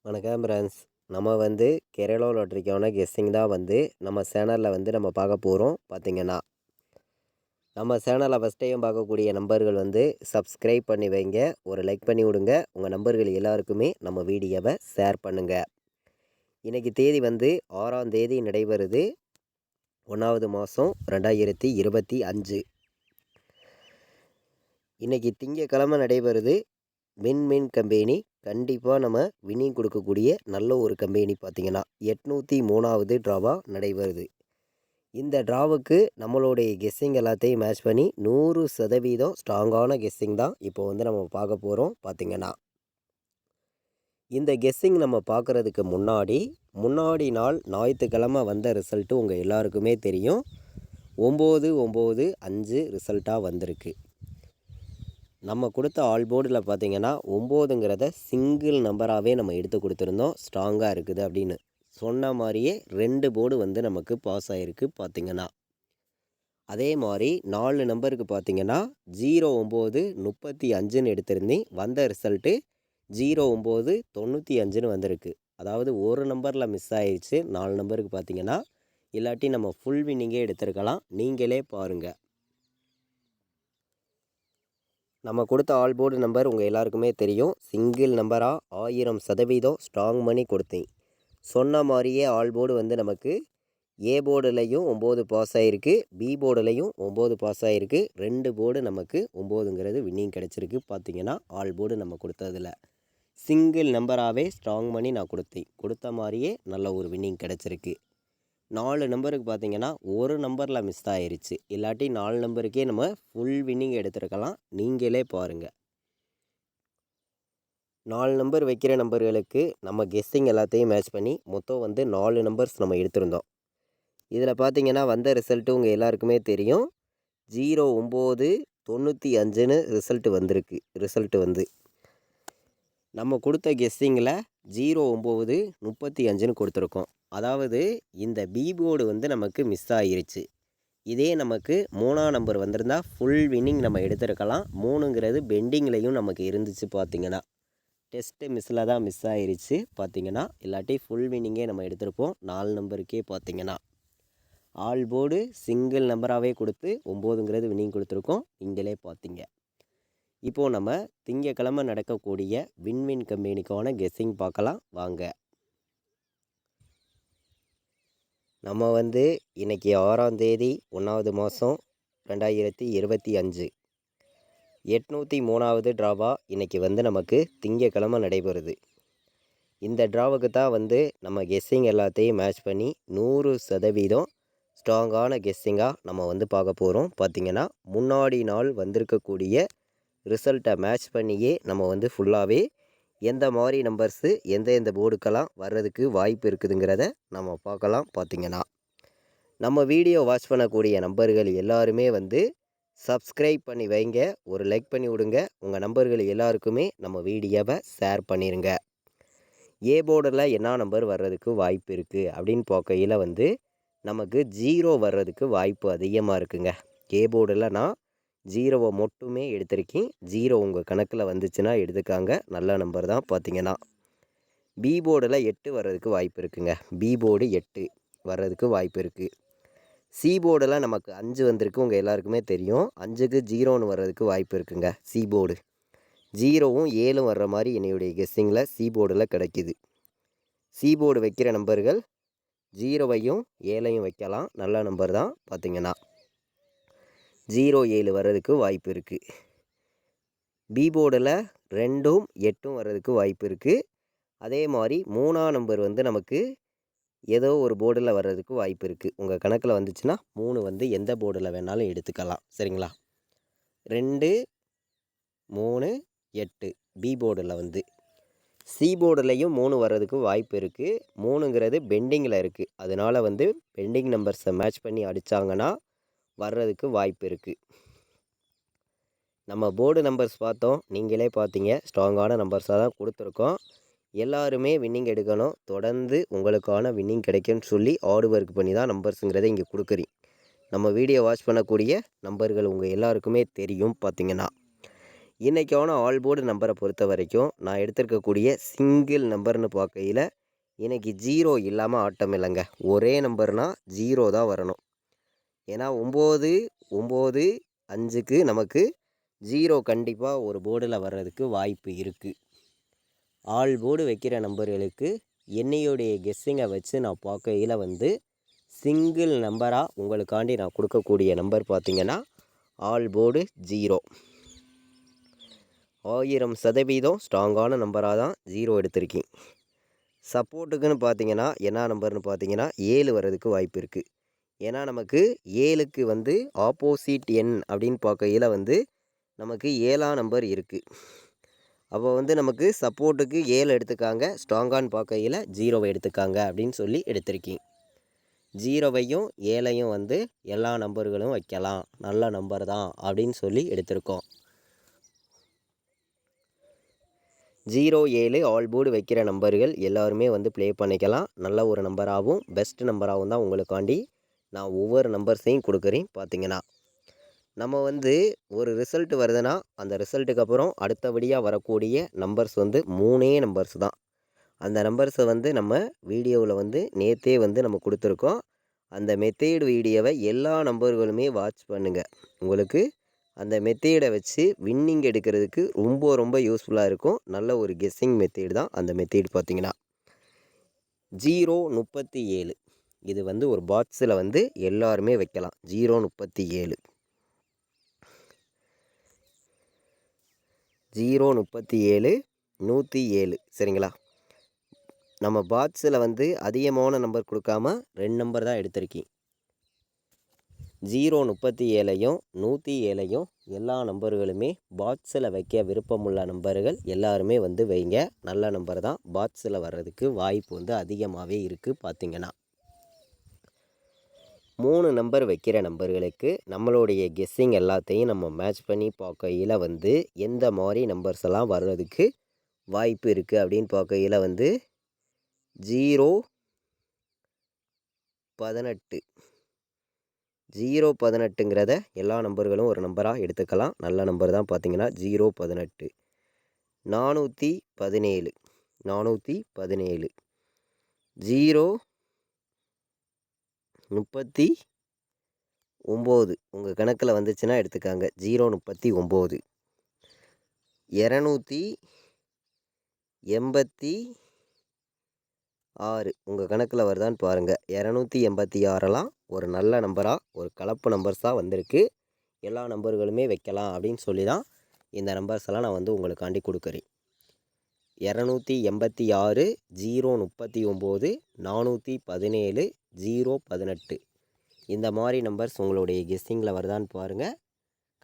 வணக்கம் ஃப்ரெண்ட்ஸ். நம்ம வந்து கேரளா லாட்ரிக்கான கெஸ்ஸிங் தான் வந்து நம்ம சேனலில் வந்து நம்ம பார்க்க போகிறோம். பார்த்திங்கன்னா நம்ம சேனலை ஃபஸ்ட் டைம் பார்க்கக்கூடிய நம்பர்கள் வந்து சப்ஸ்கிரைப் பண்ணி வைங்க, ஒரு லைக் பண்ணி விடுங்க. உங்கள் நம்பர்கள் எல்லாருக்குமே நம்ம வீடியோவை ஷேர் பண்ணுங்கள். இன்றைக்கி தேதி வந்து 6ஆம் தேதி நடைபெறுது, 1வது மாதம் 2025. இன்றைக்கி திங்கக்கிழமை நடைபெறுது. வின் கம்பெனி கண்டிப்பாக நம்ம வின்னிங் கொடுக்கக்கூடிய நல்ல ஒரு கம்பெனி. பார்த்திங்கன்னா 803வது ட்ராவாக நடைபெறுது. இந்த ட்ராவுக்கு நம்மளுடைய கெஸ்ஸிங் எல்லாத்தையும் மேட்ச் பண்ணி 100% ஸ்ட்ராங்கான கெஸ்ஸிங் தான் இப்போ வந்து நம்ம பார்க்க போகிறோம். பார்த்திங்கன்னா இந்த கெஸ்ஸிங் நம்ம பார்க்குறதுக்கு முன்னாடி நாள் ஞாயிற்றுக்கிழமை வந்த ரிசல்ட்டு உங்கள் எல்லாருக்குமே தெரியும். 9-9-5 ரிசல்ட்டாக வந்திருக்கு. நம்ம கொடுத்த ஆல் போர்டில் பார்த்திங்கன்னா 9ங்கிறத சிங்கிள் நம்பராகவே நம்ம எடுத்து கொடுத்துருந்தோம். ஸ்ட்ராங்காக இருக்குது அப்படின்னு சொன்ன மாதிரியே 2 போர்டு வந்து நமக்கு பாஸ் ஆகிருக்கு. பார்த்திங்கன்னா அதே மாதிரி 4 நம்பருக்கு பார்த்திங்கன்னா 09-35ன்னு எடுத்திருந்தேன். வந்த ரிசல்ட்டு 09-95ன்னு வந்திருக்கு. அதாவது ஒரு நம்பரில் மிஸ் ஆயிடுச்சு 4 நம்பருக்கு பார்த்திங்கன்னா. இல்லாட்டி நம்ம ஃபுல் வின்னிங்கே எடுத்திருக்கலாம். நீங்களே பாருங்கள். நம்ம கொடுத்த ஆல் போர்டு நம்பர் உங்கள் எல்லாருக்குமே தெரியும். சிங்கிள் நம்பராக 1000% ஸ்ட்ராங் பண்ணி கொடுத்தேன். சொன்ன மாதிரியே ஆல் போர்டு வந்து நமக்கு ஏ போர்டுலையும் 9 பாஸ் ஆகிருக்கு, பி போர்டுலையும் 9 பாஸ் ஆகிருக்கு. 2 போர்டு நமக்கு 9ங்கிறது வின்னிங் கிடச்சிருக்கு. பார்த்திங்கன்னா ஆல் போர்டு நம்ம கொடுத்ததில் சிங்கிள் நம்பராகவே ஸ்ட்ராங் பண்ணி நான் கொடுத்த மாதிரியே நல்ல ஒரு வின்னிங் கிடச்சிருக்கு. 4 நம்பருக்கு பார்த்திங்கன்னா ஒரு நம்பரில் மிஸ் ஆகிருச்சு. இல்லாட்டி 4 நம்பருக்கே நம்ம ஃபுல் வின்னிங் எடுத்துருக்கலாம். நீங்களே பாருங்கள். 4 நம்பர் வைக்கிற நம்பர்களுக்கு நம்ம கெஸ்ஸிங் எல்லாத்தையும் மேட்ச் பண்ணி மொத்தம் வந்து 4 நம்பர்ஸ் நம்ம எடுத்திருந்தோம். இதில் பார்த்திங்கன்னா வந்த ரிசல்ட்டு உங்கள் எல்லாருக்குமே தெரியும். 09-95ன்னு ரிசல்ட்டு வந்திருக்கு. ரிசல்ட்டு வந்து நம்ம கொடுத்த கெஸ்ஸிங்கில் 09-35ன்னு கொடுத்துருக்கோம். அதாவது இந்த பி போர்டு வந்து நமக்கு மிஸ் ஆகிருச்சு. இதே நமக்கு 3ஆம் நம்பர் வந்திருந்தால் ஃபுல் வின்னிங் நம்ம எடுத்துருக்கலாம். 3ங்கிறது பெண்டிங்லேயும் நமக்கு இருந்துச்சு. பார்த்திங்கன்னா டெஸ்ட்டு மிஸ்ஸில் தான் மிஸ் ஆகிருச்சு. பார்த்திங்கன்னா இல்லாட்டி ஃபுல் வின்னிங்கே நம்ம எடுத்திருப்போம். 4 நம்பருக்கே பார்த்திங்கன்னா ஆல் போர்டு சிங்கிள் நம்பராகவே கொடுத்து 9ங்கிறது வின்னிங் கொடுத்துருக்கோம். நீங்களே பார்த்திங்க. இப்போது நம்ம திங்கக்கிழமை நடக்கக்கூடிய வின் கம்பெனிக்கான கெஸ்ஸிங் பார்க்கலாம் வாங்க. நம்ம வந்து இன்றைக்கி 6ஆம் தேதி 1வது மாதம் 2025 803வது ட்ராவா இன்றைக்கி வந்து நமக்கு திங்கக்கிழமை நடைபெறுது. இந்த ட்ராவுக்கு தான் வந்து நம்ம கெஸ்ஸிங் எல்லாத்தையும் மேட்ச் பண்ணி 100% ஸ்ட்ராங்கான கெஸ்ஸிங்காக நம்ம வந்து பார்க்க போகிறோம். பார்த்திங்கன்னா முன்னாடி நாள் வந்திருக்கக்கூடிய ரிசல்ட்டை மேட்ச் பண்ணியே நம்ம வந்து ஃபுல்லாகவே எந்த மாதிரி நம்பர்ஸு எந்த போர்டுக்கெல்லாம் வர்றதுக்கு வாய்ப்பு இருக்குதுங்கிறத நம்ம பார்க்கலாம். பார்த்திங்கன்னா நம்ம வீடியோ வாட்ச் பண்ணக்கூடிய நம்பர்கள் எல்லாருமே வந்து சப்ஸ்கிரைப் பண்ணி வைங்க, ஒரு லைக் பண்ணி விடுங்க. உங்கள் நம்பர்கள் எல்லாருக்குமே நம்ம வீடியோவை ஷேர் பண்ணிடுங்க. ஏ போர்டில் என்ன நம்பர் வர்றதுக்கு வாய்ப்பு இருக்குது அப்படின்னு பார்க்கையில் வந்து நமக்கு 0 வர்றதுக்கு வாய்ப்பு அதிகமாக இருக்குங்க. ஏ போர்டில் நான் 0வை மட்டுமே எடுத்திருக்கேன். 0 உங்கள் கணக்கில் வந்துச்சுன்னா எடுத்துக்காங்க, நல்ல நம்பர் தான். பார்த்திங்கன்னா பி போர்டில் 8 வர்றதுக்கு வாய்ப்பு இருக்குங்க. பி போர்டு 8 வர்றதுக்கு வாய்ப்பு இருக்குது. சி போர்டில் நமக்கு 5 வந்திருக்கு. உங்கள் எல்லாருக்குமே தெரியும். 5க்கு 0ன்னு வர்றதுக்கு வாய்ப்பு இருக்குங்க. சி போர்டு 0வும் 7ம் வர்ற மாதிரி என்னுடைய கெஸ்ஸிங்கில் சி போர்டில் கிடைக்கிது. சி போர்டு வைக்கிற நம்பர்கள் 0வையும் 7ஐயும் வைக்கலாம், நல்ல நம்பர் தான். பார்த்திங்கன்னா 07 வர்றதுக்கு வாய்ப்பு இருக்குது. பி போர்டில் 2ம் 8ம் வர்றதுக்கு வாய்ப்பு இருக்குது. அதே மாதிரி 3ஆம் நம்பர் வந்து நமக்கு ஏதோ ஒரு போர்டில் வர்றதுக்கு வாய்ப்பு இருக்குது. உங்கள் கணக்கில் வந்துச்சுன்னா 3 வந்து எந்த போர்டில் வேணாலும் எடுத்துக்கலாம். சரிங்களா? 2, 3, 8 பி போர்டில் வந்து. சி போர்டிலையும் 3 வர்றதுக்கு வாய்ப்பு இருக்குது. 3ங்கிறது பெண்டிங்கில் இருக்குது. அதனால் வந்து பெண்டிங் நம்பர்ஸை மேட்ச் பண்ணி அடித்தாங்கன்னா வர்றதுக்கு வாய்ப்பு இருக்குது. நம்ம போர்டு நம்பர்ஸ் பார்த்தோம், நீங்களே பார்த்தீங்க. ஸ்ட்ராங்கான நம்பர்ஸாக தான் கொடுத்துருக்கோம். எல்லாருமே வின்னிங் எடுக்கணும். தொடர்ந்து உங்களுக்கான வின்னிங் கிடைக்கும்னு சொல்லி ஹார்ட் ஒர்க் பண்ணி தான் நம்பர்ஸுங்கிறத இங்கே கொடுக்குறீங்க. நம்ம வீடியோ வாட்ச் பண்ணக்கூடிய நம்பர்கள் உங்கள் எல்லாருக்குமே தெரியும். பார்த்திங்கன்னா இன்றைக்கான ஆல் போர்டு நம்பரை பொறுத்த வரைக்கும் நான் எடுத்திருக்கக்கூடிய சிங்கிள் நம்பர்னு பார்க்கையில் இன்றைக்கி 0 இல்லாமல் ஆட்டம் இல்லைங்க. ஒரே நம்பர்னால் 0 தான் வரணும். ஏன்னா 9 9 5க்கு நமக்கு 0 கண்டிப்பாக ஒரு போர்டில் வர்றதுக்கு வாய்ப்பு இருக்குது. ஆல் போர்டு வைக்கிற நம்பர்களுக்கு என்னையுடைய கெஸ்ஸிங்கை வச்சு நான் பார்க்கையில் வந்து சிங்கிள் நம்பராக உங்களுக்காண்டி நான் கொடுக்கக்கூடிய நம்பர் பார்த்திங்கன்னா ஆல் போர்டு 0. 1000% ஸ்ட்ராங்கான நம்பராக தான் 0 எடுத்திருக்கேன். சப்போர்ட்டுக்குன்னு பார்த்தீங்கன்னா என்ன நம்பர்னு பார்த்தீங்கன்னா 7 வர்றதுக்கு வாய்ப்பு இருக்குது. ஏன்னா நமக்கு 7க்கு வந்து ஆப்போசிட் எண் அப்படின்னு பார்க்கையில் வந்து நமக்கு 7ஆம் நம்பர் இருக்குது. அப்போ வந்து நமக்கு சப்போர்ட்டுக்கு 7 எடுத்துக்காங்க, ஸ்ட்ராங்கான்னு பார்க்கையில் 0 எடுத்துக்காங்க அப்படின்னு சொல்லி எடுத்திருக்கேன். 0வையும் 7ஐயும் வந்து எல்லா நம்பர்களும் வைக்கலாம், நல்ல நம்பர் தான் அப்படின்னு சொல்லி எடுத்திருக்கோம். 0 7 ஆல் போர்டு வைக்கிற நம்பர்கள் எல்லாருமே வந்து ப்ளே பண்ணிக்கலாம். நல்ல ஒரு நம்பராகவும் பெஸ்ட் நம்பராகவும் தான் உங்களுக்காண்டி நான் ஒவ்வொரு நம்பர்ஸையும் கொடுக்குறேன். பார்த்திங்கன்னா நம்ம வந்து ஒரு ரிசல்ட் வருதுன்னா அந்த ரிசல்ட்டுக்கு அப்புறம் அடுத்தபடியாக வரக்கூடிய நம்பர்ஸ் வந்து 3 நம்பர்ஸ் தான். அந்த நம்பர்ஸை வந்து நம்ம வீடியோவில் வந்து நேற்றே வந்து நம்ம கொடுத்துருக்கோம். அந்த மெத்தேடு வீடியோவை எல்லா நம்பர்களுமே வாட்ச் பண்ணுங்கள். உங்களுக்கு அந்த மெத்தேடை வச்சு வின்னிங் எடுக்கிறதுக்கு ரொம்ப ரொம்ப யூஸ்ஃபுல்லாக இருக்கும். நல்ல ஒரு கெஸ்ஸிங் மெத்தேடு தான் அந்த மெத்தேடு. பார்த்திங்கன்னா 037 இது வந்து ஒரு பாக்ஸில் வந்து எல்லாருமே வைக்கலாம். 037 037 107 சரிங்களா. நம்ம பாக்ஸில் வந்து அதிகமான நம்பர் கொடுக்காம 2 நம்பர் தான் எடுத்திருக்கேன். 037ஐயும் 107ஐயும் எல்லா நம்பர்களுமே பாக்ஸில் வைக்க விருப்பமுள்ள நம்பர்கள் எல்லாருமே வந்து வைங்க. நல்ல நம்பர் தான், பாக்ஸில் வர்றதுக்கு வாய்ப்பு வந்து அதிகமாகவே இருக்குது. பார்த்திங்கன்னா 3 நம்பர் வைக்கிற நம்பர்களுக்கு நம்மளுடைய கெஸ்ஸிங் எல்லாத்தையும் நம்ம மேட்ச் பண்ணி பார்க்கையில் வந்து எந்த மாதிரி நம்பர்ஸ் எல்லாம் வர்றதுக்கு வாய்ப்பு இருக்குது அப்படின்னு பார்க்கையில் வந்து 018 018ங்கிறத எல்லா நம்பர்களும் ஒரு நம்பராக எடுத்துக்கலாம். நல்ல நம்பர் தான். பார்த்திங்கன்னா 018 417 417 039 உங்கள் கணக்கில் வந்துச்சுன்னா எடுத்துக்காங்க. 039 286 உங்கள் கணக்கில் வருதான்னு பாருங்கள். 286லாம் ஒரு நல்ல நம்பராக ஒரு கலப்பு நம்பர்ஸாக வந்திருக்கு. எல்லா நம்பர்களுமே வைக்கலாம் அப்படின்னு சொல்லி தான் இந்த நம்பர்ஸ் எல்லாம் நான் வந்து உங்களுக்காண்டி கொடுக்குறேன். 286 039 417 018 இந்த மாதிரி நம்பர்ஸ் உங்களுடைய கெஸ்ஸிங்கில் வருதான்னு பாருங்கள்.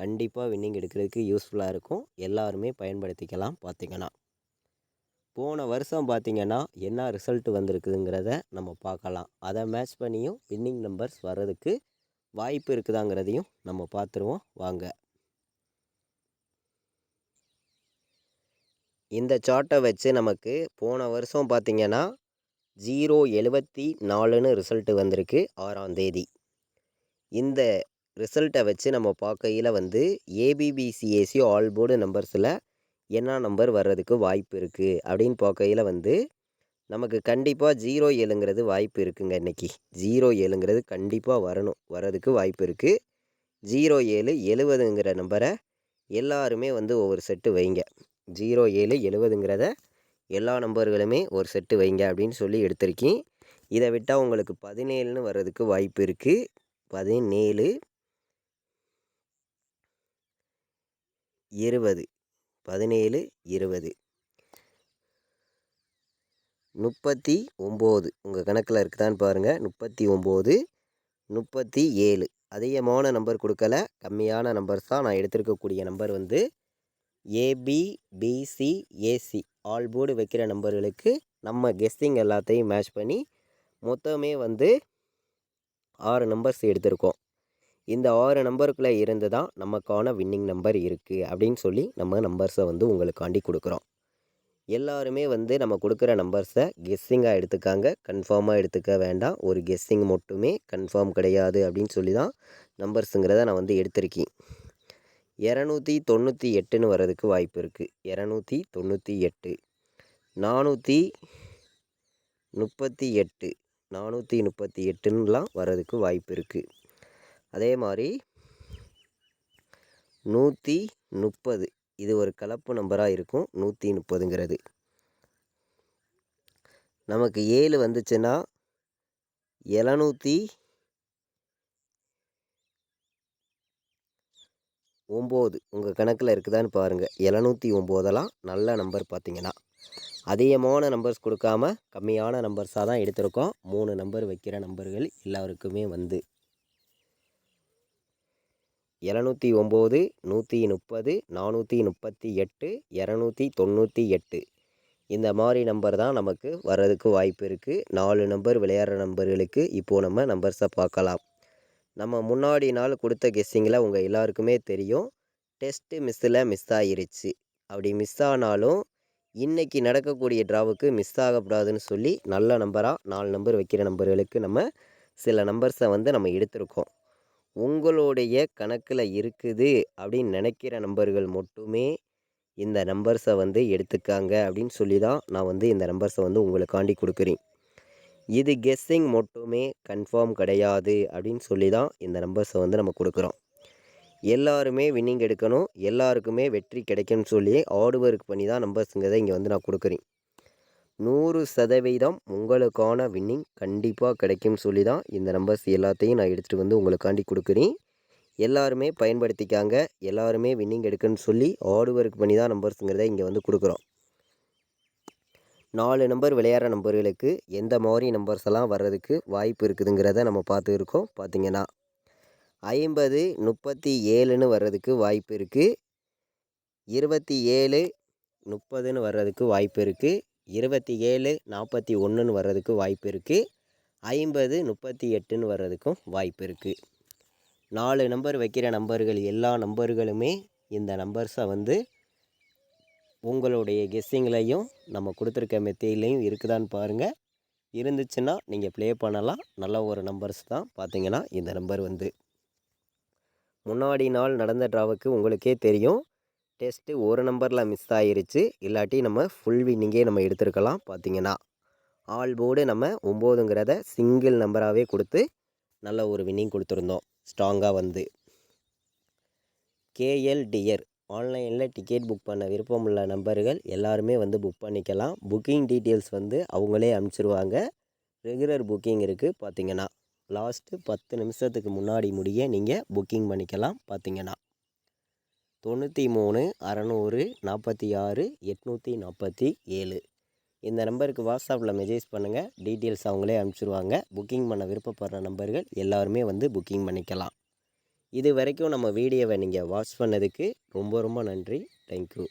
கண்டிப்பாக வின்னிங் எடுக்கிறதுக்கு யூஸ்ஃபுல்லாக இருக்கும். எல்லாருமே பயன்படுத்திக்கலாம். பார்த்திங்கன்னா போன வருஷம் பார்த்திங்கன்னா என்ன ரிசல்ட் வந்திருக்குதுங்கிறத நம்ம பார்க்கலாம். அதை மேட்ச் பண்ணியும் வின்னிங் நம்பர்ஸ் வர்றதுக்கு வாய்ப்பு இருக்குதாங்கிறதையும் நம்ம பார்த்துருவோம். வாங்க. இந்த சார்ட்டை வச்சு நமக்கு போன வருஷம் பார்த்திங்கன்னா 074ன்னு ரிசல்ட்டு வந்திருக்கு 6ஆம் தேதி. இந்த ரிசல்ட்டை வச்சு நம்ம பார்க்கையில் வந்து ஏபிபிசிஏசி ஆல் போர்டு நம்பர்ஸில் என்ன நம்பர் வர்றதுக்கு வாய்ப்பு இருக்குது அப்படின்னு பார்க்கையில் வந்து நமக்கு கண்டிப்பாக 07ங்கிறது வாய்ப்பு இருக்குங்க. இன்றைக்கி 07ங்கிறது கண்டிப்பாக வர்றதுக்கு வாய்ப்பு இருக்குது. 07 70ங்கிற நம்பரை எல்லாருமே வந்து ஒவ்வொரு செட்டு வைங்க. 07 70ங்கிறத எல்லா நம்பர்களுமே ஒரு செட்டு வைங்க அப்படின்னு சொல்லி எடுத்திருக்கேன். இதை விட்டால் உங்களுக்கு 17ன்னு வர்றதுக்கு வாய்ப்பு இருக்குது. 17 20 17 20 39 உங்கள் கணக்கில் இருக்குதான்னு பாருங்கள். 39 37 அதிகமான நம்பர் கொடுக்கல, கம்மியான நம்பர்ஸ் தான் நான் எடுத்திருக்கக்கூடிய நம்பர் வந்து ஏபிபிசிஏசி ஆல் போர்டு வைக்கிற நம்பர்களுக்கு நம்ம கெஸ்ஸிங் எல்லாத்தையும் மேட்ச் பண்ணி மொத்தமே வந்து 6 நம்பர்ஸ் எடுத்திருக்கோம். இந்த 6 நம்பருக்குள்ளே இருந்து தான் நமக்கான வின்னிங் நம்பர் இருக்குது அப்படின்னு சொல்லி நம்ம நம்பர்ஸை வந்து உங்களுக்காண்டி கொடுக்குறோம். எல்லாருமே வந்து நம்ம கொடுக்குற நம்பர்ஸை கெஸ்ஸிங்காக எடுத்துக்காங்க, கன்ஃபார்மாக எடுத்துக்க வேண்டாம். ஒரு கெஸ்ஸிங் மட்டுமே, கன்ஃபார்ம் கிடையாது அப்படின்னு சொல்லி தான் நம்பர்ஸுங்கிறத நான் வந்து எடுத்திருக்கேன். 298ன்னு வர்றதுக்கு வாய்ப்பு இருக்குது. 298, 438, 438ன்னுலாம் வர்றதுக்கு வாய்ப்பு இருக்குது. அதே மாதிரி 130, இது ஒரு கலப்பு நம்பராக இருக்கும். 130ங்கிறது நமக்கு 7 வந்துச்சுன்னா 709 உங்கள் கணக்கில் இருக்குதான்னு பாருங்கள். 709 நல்ல நம்பர். பார்த்தீங்கன்னா அதிகமான நம்பர்ஸ் கொடுக்காம கம்மியான நம்பர்ஸாக தான் எடுத்திருக்கோம். 3 நம்பர் வைக்கிற நம்பர்கள் எல்லாருக்குமே வந்து 709, 130, 438, 298 இந்த மாதிரி நம்பர் தான் நமக்கு வர்றதுக்கு வாய்ப்பு இருக்குது. 4 நம்பர் விளையாடுற நம்பர்களுக்கு இப்போது நம்ம நம்பர்ஸை பார்க்கலாம். நம்ம முன்னாடி நாள் கொடுத்த கெஸ்ஸிங்கில் உங்கள் எல்லாருக்குமே தெரியும், டெஸ்ட்டு மிஸ் ஆகிருச்சு. அப்படி மிஸ் ஆனாலும் இன்றைக்கி நடக்கக்கூடிய ட்ராவுக்கு மிஸ் ஆகக்கூடாதுன்னு சொல்லி நல்ல நம்பராக 4 நம்பர் வைக்கிற நம்பர்களுக்கு நம்ம சில நம்பர்ஸை வந்து நம்ம எடுத்திருக்கோம். உங்களுடைய கணக்கில் இருக்குது அப்படின்னு நினைக்கிற நம்பர்கள் மட்டுமே இந்த நம்பர்ஸை வந்து எடுத்துக்காங்க அப்படின்னு சொல்லி தான் நான் வந்து இந்த நம்பர்ஸை வந்து உங்களுக்காண்டி கொடுக்குறேன். இது கெஸ்ஸிங் மட்டுமே, கன்ஃபார்ம் கிடையாது அப்படின்னு சொல்லி தான் இந்த நம்பர்ஸை வந்து நம்ம கொடுக்குறோம். எல்லாருமே வின்னிங் எடுக்கணும், எல்லாருக்குமே வெற்றி கிடைக்கும்னு சொல்லி ஹார்ட் ஒர்க் பண்ணி தான் நம்பர்ஸுங்கிறத இங்கே வந்து நான் கொடுக்குறேன். 100% உங்களுக்கான வின்னிங் கண்டிப்பாக கிடைக்கும்னு சொல்லி தான் இந்த நம்பர்ஸ் எல்லாத்தையும் நான் எடுத்துகிட்டு வந்து உங்களுக்காண்டி கொடுக்குறேன். எல்லாருமே பயன்படுத்திக்காங்க. எல்லாருமே வின்னிங் எடுக்கணும்னு சொல்லி ஹார்ட் ஒர்க் பண்ணி தான் நம்பர்ஸுங்கிறத இங்கே வந்து கொடுக்குறோம். 4 நம்பர் விளையாடுற நம்பர்களுக்கு எந்த மாதிரி நம்பர்ஸ் எல்லாம் வர்றதுக்கு வாய்ப்பு இருக்குதுங்கிறத நம்ம பார்த்துருக்கோம். பார்த்தீங்கன்னா 50, 37ன்னு வர்றதுக்கு வாய்ப்பு இருக்குது. 27, 30ன்னு வர்றதுக்கு வாய்ப்பு இருக்குது. 27, 41ன்னு வர்றதுக்கு வாய்ப்பு இருக்குது. 50, 38ன்னு வர்றதுக்கும் வாய்ப்பு இருக்குது. 4 நம்பர் வைக்கிற நம்பர்கள் எல்லா நம்பர்களுமே இந்த நம்பர்ஸை வந்து உங்களுடைய கெஸ்ஸிங்லையும் நம்ம கொடுத்துருக்க மெத்தேட்லேயும் இருக்குதான்னு பாருங்கள். இருந்துச்சுன்னா நீங்கள் ப்ளே பண்ணலாம். நல்ல ஒரு நம்பர்ஸ் தான். பார்த்தீங்கன்னா இந்த நம்பர் வந்து முன்னாடி நாள் நடந்த ட்ராவுக்கு உங்களுக்கே தெரியும், டெஸ்ட்டு ஒரு நம்பரில் மிஸ் ஆகிருச்சு. இல்லாட்டி நம்ம ஃபுல் வின்னிங்கே நம்ம எடுத்துருக்கலாம். பார்த்தீங்கன்னா ஆல் போர்டு நம்ம 9ங்கிறத சிங்கிள் நம்பராகவே கொடுத்து நல்ல ஒரு வின்னிங் கொடுத்துருந்தோம். ஸ்ட்ராங்காக வந்து கேஎல் டியர் ஆன்லைனில் டிக்கெட் புக் பண்ண விருப்பமுள்ள நம்பர்கள் எல்லாருமே வந்து புக் பண்ணிக்கலாம். புக்கிங் டீட்டெயில்ஸ் வந்து அவங்களே அனுப்பிச்சிருவாங்க. ரெகுலர் புக்கிங் இருக்குது. பார்த்தீங்கன்னா லாஸ்ட்டு 10 நிமிஷத்துக்கு முன்னாடி முடிய நீங்கள் புக்கிங் பண்ணிக்கலாம். பார்த்தீங்கன்னா 93 600 46 847 இந்த நம்பருக்கு வாட்ஸ்அப்பில் மெசேஜ் பண்ணுங்கள். டீட்டெயில்ஸ் அவங்களே அனுப்பிச்சிருவாங்க. புக்கிங் பண்ண விருப்பப்படுற நம்பர்கள் எல்லாருமே வந்து புக்கிங் பண்ணிக்கலாம். இது வரைக்கும் நம்ம வீடியோவை நீங்கள் வாட்ச் பண்ணதுக்கு ரொம்ப ரொம்ப நன்றி. தேங்க்யூ.